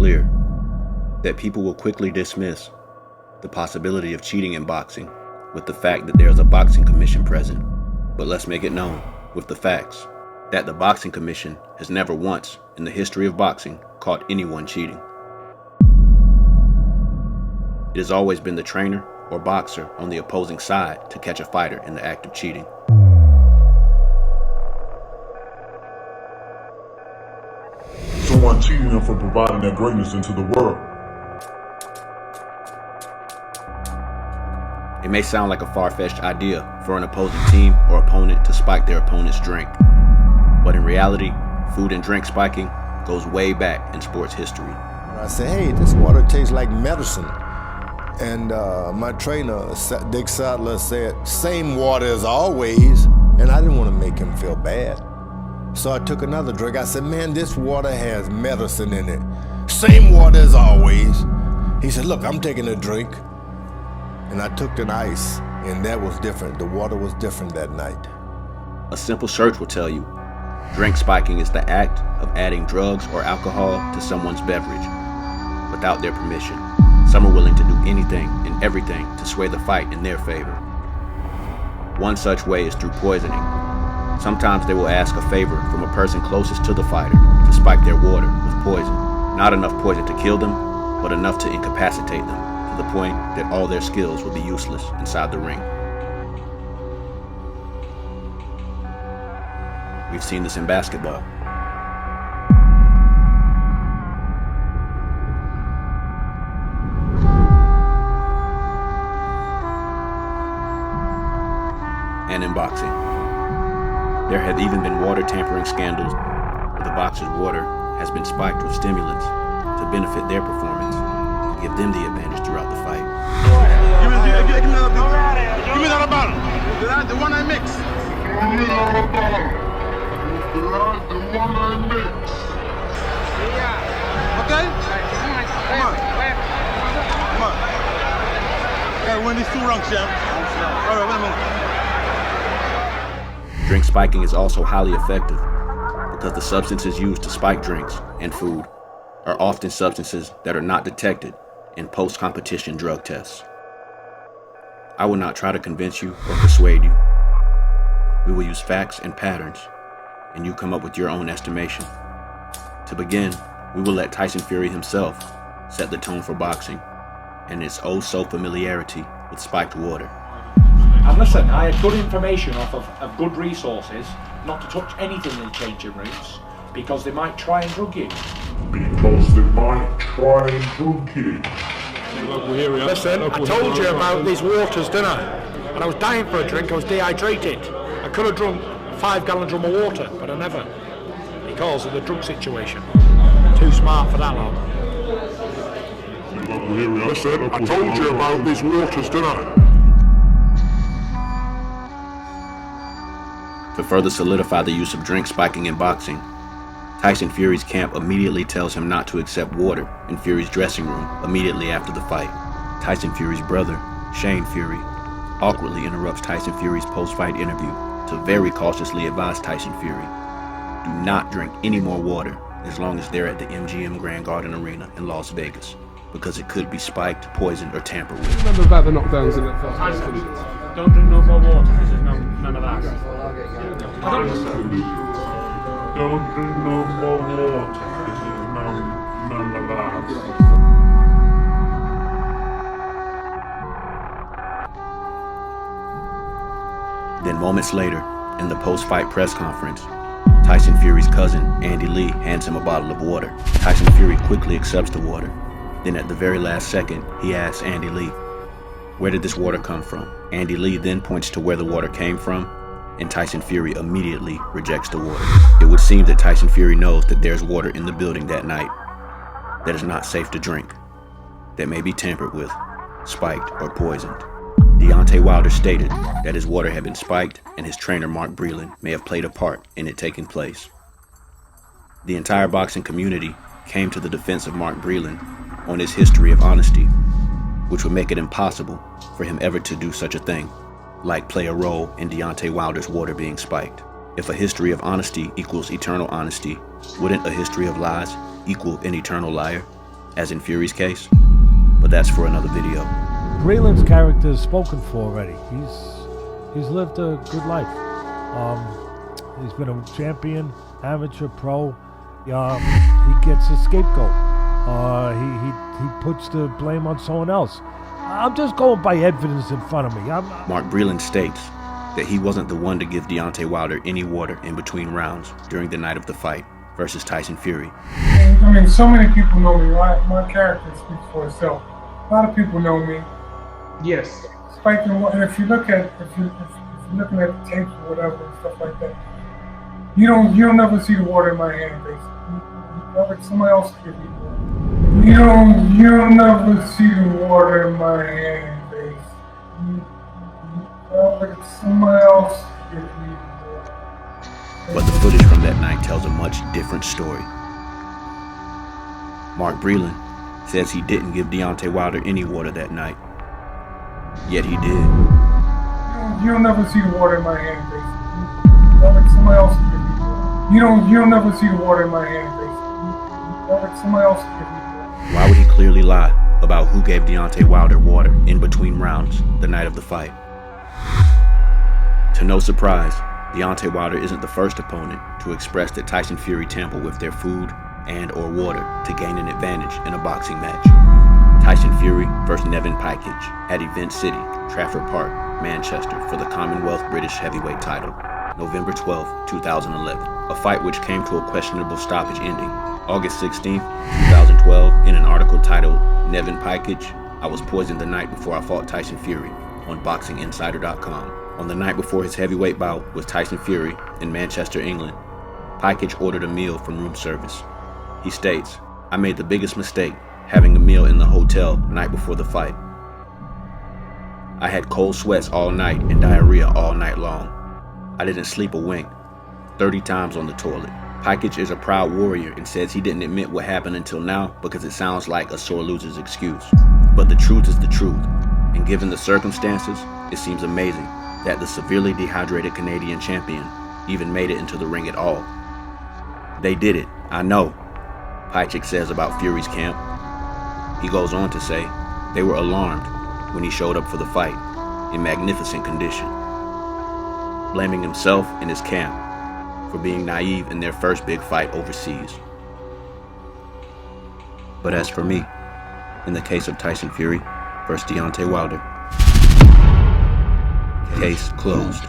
clear that people will quickly dismiss the possibility of cheating in boxing with the fact that there is a boxing commission present. But let's make it known with the facts that the boxing commission has never once in the history of boxing caught anyone cheating. It has always been the trainer or boxer on the opposing side to catch a fighter in the act of cheating. Someone cheating them for providing their greatness into the world. It may sound like a far-fetched idea for an opposing team or opponent to spike their opponent's drink, but in reality, food and drink spiking goes way back in sports history. I said, hey, this water tastes like medicine. And my trainer, Dick Sadler, said, same water as always, and I didn't want to make him feel bad. So I took another drink. I said, man, this water has medicine in it. Same water as always. He said, look, I'm taking a drink. And I took an ice, and that was different. The water was different that night. A simple search will tell you, drink spiking is the act of adding drugs or alcohol to someone's beverage without their permission. Some are willing to do anything and everything to sway the fight in their favor. One such way is through poisoning. Sometimes they will ask a favor from a person closest to the fighter to spike their water with poison. Not enough poison to kill them, but enough to incapacitate them to the point that all their skills will be useless inside the ring. We've seen this in basketball. And in boxing. There have even been water tampering scandals where the boxer's water has been spiked with stimulants to benefit their performance, to give them the advantage throughout the fight. Give me another bottle. The one I mix. Give me another bottle. The one I mix. Okay? Come on. Come on. Okay, win these 2 rounds, champ. All right, wait a minute. Drink spiking is also highly effective because the substances used to spike drinks and food are often substances that are not detected in post-competition drug tests. I will not try to convince you or persuade you. We will use facts and patterns, and you come up with your own estimation. To begin, we will let Tyson Fury himself set the tone for boxing and its oh-so familiarity with spiked water. And listen, I had good information off of good resources not to touch anything in the changing rooms because they might try and drug you. Because they might try and drug you. Listen, I told you about these waters, didn't I? And I was dying for a drink, I was dehydrated. I could have drunk a 5-gallon drum of water, but I never. Because of the drug situation. Too smart for that lot. Listen, I told you about these waters, didn't I? To further solidify the use of drink spiking in boxing, Tyson Fury's camp immediately tells him not to accept water in Fury's dressing room immediately after the fight. Tyson Fury's brother, Shane Fury, awkwardly interrupts Tyson Fury's post-fight interview to very cautiously advise Tyson Fury, do not drink any more water as long as they're at the MGM Grand Garden Arena in Las Vegas, because it could be spiked, poisoned, or tampered with. Remember about the knockdowns in the first Don't drink no more water, because there's none of that. Don't drink no more water. This is none of that. Then moments later, in the post-fight press conference, Tyson Fury's cousin, Andy Lee, hands him a bottle of water. Tyson Fury quickly accepts the water. Then at the very last second, he asks Andy Lee, where did this water come from? Andy Lee then points to where the water came from, and Tyson Fury immediately rejects the water. It would seem that Tyson Fury knows that there's water in the building that night that is not safe to drink, that may be tampered with, spiked, or poisoned. Deontay Wilder stated that his water had been spiked and his trainer Mark Breland may have played a part in it taking place. The entire boxing community came to the defense of Mark Breland on his history of honesty, which would make it impossible for him ever to do such a thing, like play a role in Deontay Wilder's water being spiked. If a history of honesty equals eternal honesty, wouldn't a history of lies equal an eternal liar? as in Fury's case, but that's for another video. Breland's character is spoken for already. He's lived a good life. He's been a champion, amateur, pro. He gets a scapegoat. He puts the blame on someone else. I'm just going by evidence in front of me. Mark Breland states that he wasn't the one to give Deontay Wilder any water in between rounds during the night of the fight versus Tyson Fury. I mean, so many people know me. My character speaks for itself. A lot of people know me. Yes. Spiking, and if you're looking at the tapes or whatever and stuff like that, you'll never see the water in my hand, basically. Somebody else give me water. You'll never see the water in my hand, basically. Somebody else give me water. But the footage from that night tells a much different story. Mark Breland says he didn't give Deontay Wilder any water that night. Yet he did. You'll never see the water in my hand, basically. Somebody else give me water. You'll never see the water in my hand, basically. Somebody else give me water. Why would he clearly lie about who gave Deontay Wilder water in between rounds the night of the fight? To no surprise, Deontay Wilder isn't the first opponent to express that Tyson Fury tampered with their food and or water to gain an advantage in a boxing match. Tyson Fury versus Nevin Pikich at Event City, Trafford Park, Manchester for the Commonwealth British Heavyweight title, November 12, 2011. A fight which came to a questionable stoppage ending. August 16, 2012, in an article titled Nevin Pikich, I was poisoned the night before I fought Tyson Fury on BoxingInsider.com. On the night before his heavyweight bout with Tyson Fury in Manchester, England, Pikich ordered a meal from room service. He states, I made the biggest mistake having a meal in the hotel the night before the fight. I had cold sweats all night and diarrhea all night long. I didn't sleep a wink, 30 times on the toilet. Pikich is a proud warrior and says he didn't admit what happened until now because it sounds like a sore loser's excuse. But the truth is the truth, and given the circumstances, it seems amazing that the severely dehydrated Canadian champion even made it into the ring at all. They did it, I know, Pikich says about Fury's camp. He goes on to say, they were alarmed when he showed up for the fight in magnificent condition, blaming himself and his camp for being naive in their first big fight overseas. But as for me, in the case of Tyson Fury versus Deontay Wilder, case closed.